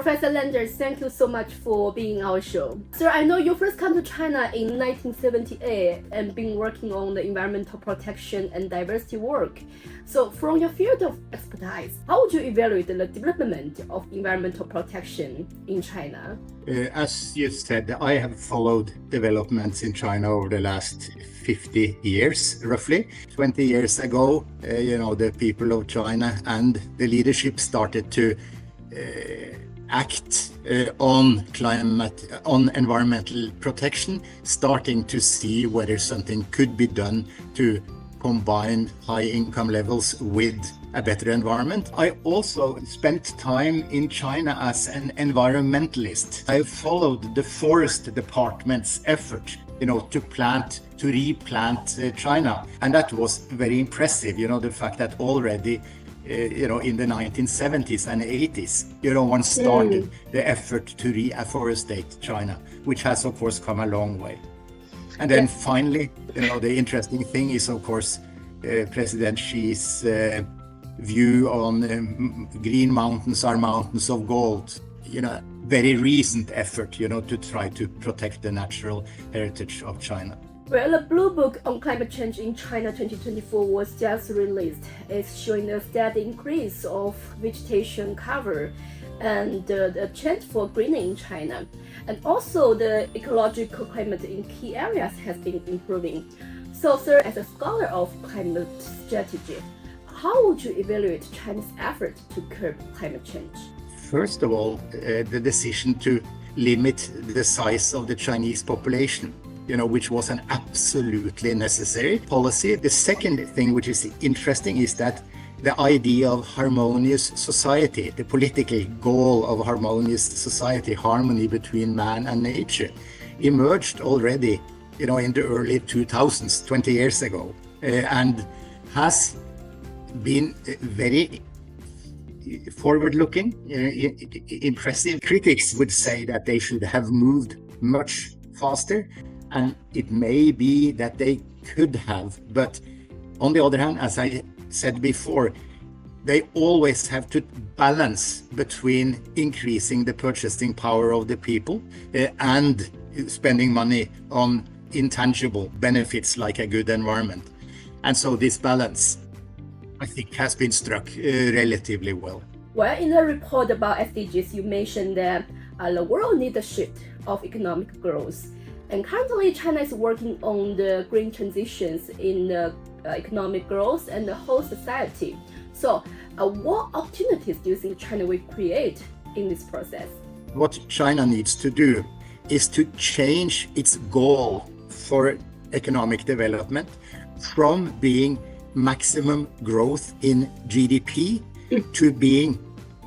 Professor Landers, thank you so much for being on our show. Sir, I know you first come to China in 1978 and been working on the environmental protection and diversity work. So from your field of expertise, how would you evaluate the development of environmental protection in China? As you said, I have followed developments in China over the last 50 years, roughly. 20 years ago, the people of China and the leadership started to act on environmental protection, starting to see whether something could be done to combine high income levels with a better environment. I also spent time in China as an environmentalist. I followed the forest department's effort, to replant China. And that was very impressive, the fact that already in the 1970s and 80s, one started the effort to reforestate China, which has, of course, come a long way. And then finally, the interesting thing is, of course, President Xi's view on green mountains are mountains of gold. Very recent effort, to try to protect the natural heritage of China. Well, the Blue Book on Climate Change in China 2024 was just released. It's showing a steady increase of vegetation cover and the trend for greening in China. And also the ecological climate in key areas has been improving. So, sir, as a scholar of climate strategy, how would you evaluate China's effort to curb climate change? First of all, the decision to limit the size of the Chinese population, which was an absolutely necessary policy. The second thing which is interesting is that the idea of harmonious society, the political goal of harmonious society, harmony between man and nature, emerged already, in the early 2000s, 20 years ago, and has been very forward-looking, impressive. Critics would say that they should have moved much faster, and it may be that they could have, but on the other hand, as I said before, they always have to balance between increasing the purchasing power of the people and spending money on intangible benefits like a good environment. And so this balance, I think, has been struck relatively well. Well, in the report about SDGs, you mentioned that the world needs a shift of economic growth. And currently, China is working on the green transitions in the economic growth and the whole society. So, what opportunities do you think China will create in this process? What China needs to do is to change its goal for economic development from being maximum growth in GDP to being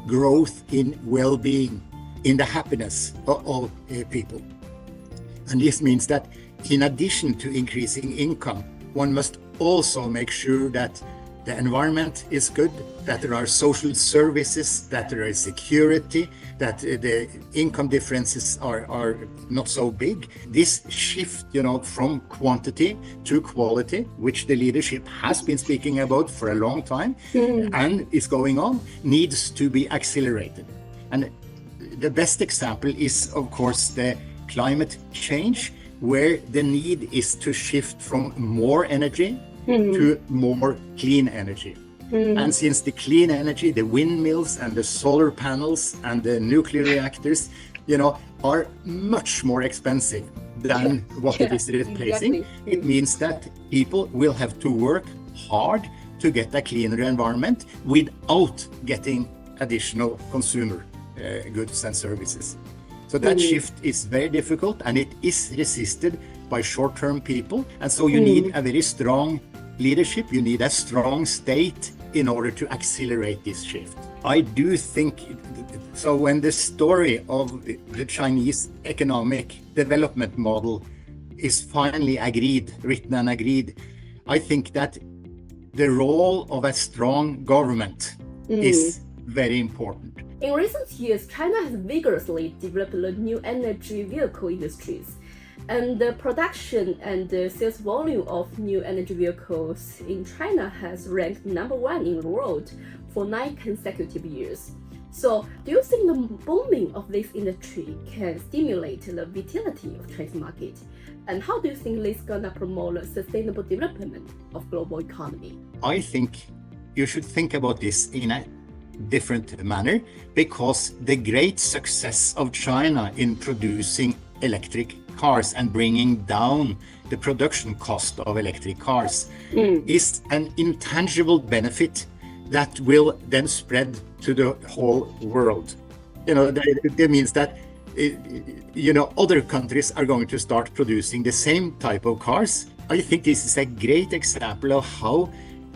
growth in well-being, in the happiness of all people. And this means that in addition to increasing income, one must also make sure that the environment is good, that there are social services, that there is security, that the income differences are not so big. This shift, from quantity to quality, which the leadership has been speaking about for a long time and is going on, needs to be accelerated. And the best example is, of course, the climate change, where the need is to shift from more energy to more clean energy. And since the clean energy, the windmills and the solar panels and the nuclear reactors, are much more expensive than what it is replacing, exactly. It means that people will have to work hard to get a cleaner environment without getting additional consumer goods and services. So that shift is very difficult, and it is resisted by short-term people. And so you need a very strong leadership, you need a strong state in order to accelerate this shift. I do think, so when the story of the Chinese economic development model is finally written and agreed, I think that the role of a strong government is very important. In recent years, China has vigorously developed the new energy vehicle industries. And the production and the sales volume of new energy vehicles in China has ranked number 1 in the world for 9 consecutive years. So, do you think the booming of this industry can stimulate the vitality of Chinese market? And how do you think this is gonna promote the sustainable development of global economy? I think you should think about this in a different manner, because the great success of China in producing electric cars and bringing down the production cost of electric cars is an intangible benefit that will then spread to the whole world. That means that other countries are going to start producing the same type of cars. I think this is a great example of how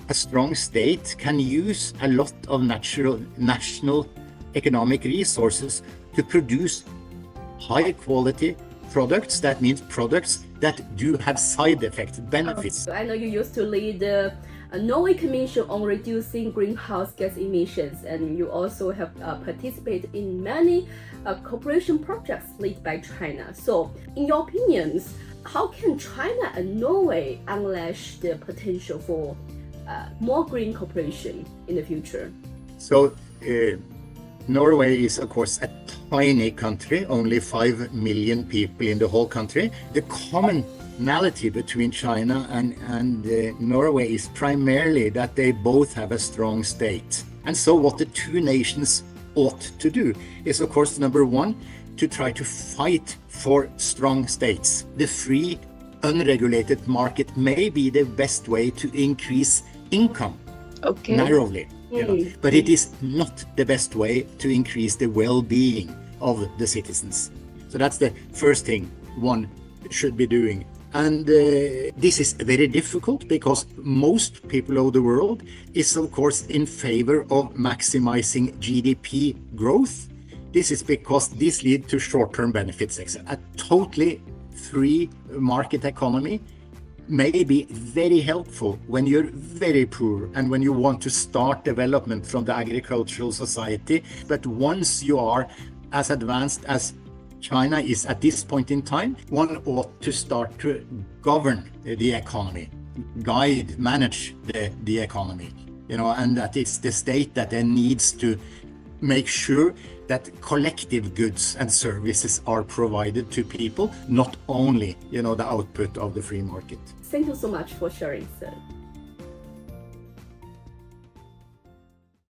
a strong state can use a lot of national economic resources to produce high quality products. That means products that do have side effect benefits. I know you used to lead the Norway Commission on Reducing Greenhouse Gas Emissions, and you also have participated in many cooperation projects led by China. So, in your opinions, how can China and Norway unleash the potential for more green cooperation in the future? So, Norway is, of course, a tiny country, only 5 million people in the whole country. The commonality between China and Norway is primarily that they both have a strong state. And so what the two nations ought to do is, of course, number one, to try to fight for strong states. The free, unregulated market may be the best way to increase income narrowly. But it is not the best way to increase the well-being of the citizens. So that's the first thing one should be doing. And this is very difficult because most people of the world is, of course, in favor of maximizing GDP growth. This is because this leads to short-term benefits. A totally free market economy may be very helpful when you're very poor and when you want to start development from the agricultural society. But once you are as advanced as China is at this point in time, one ought to start to govern the economy, manage the economy, and that it's the state that then needs to make sure that collective goods and services are provided to people, not only, the output of the free market. Thank you so much for sharing, sir.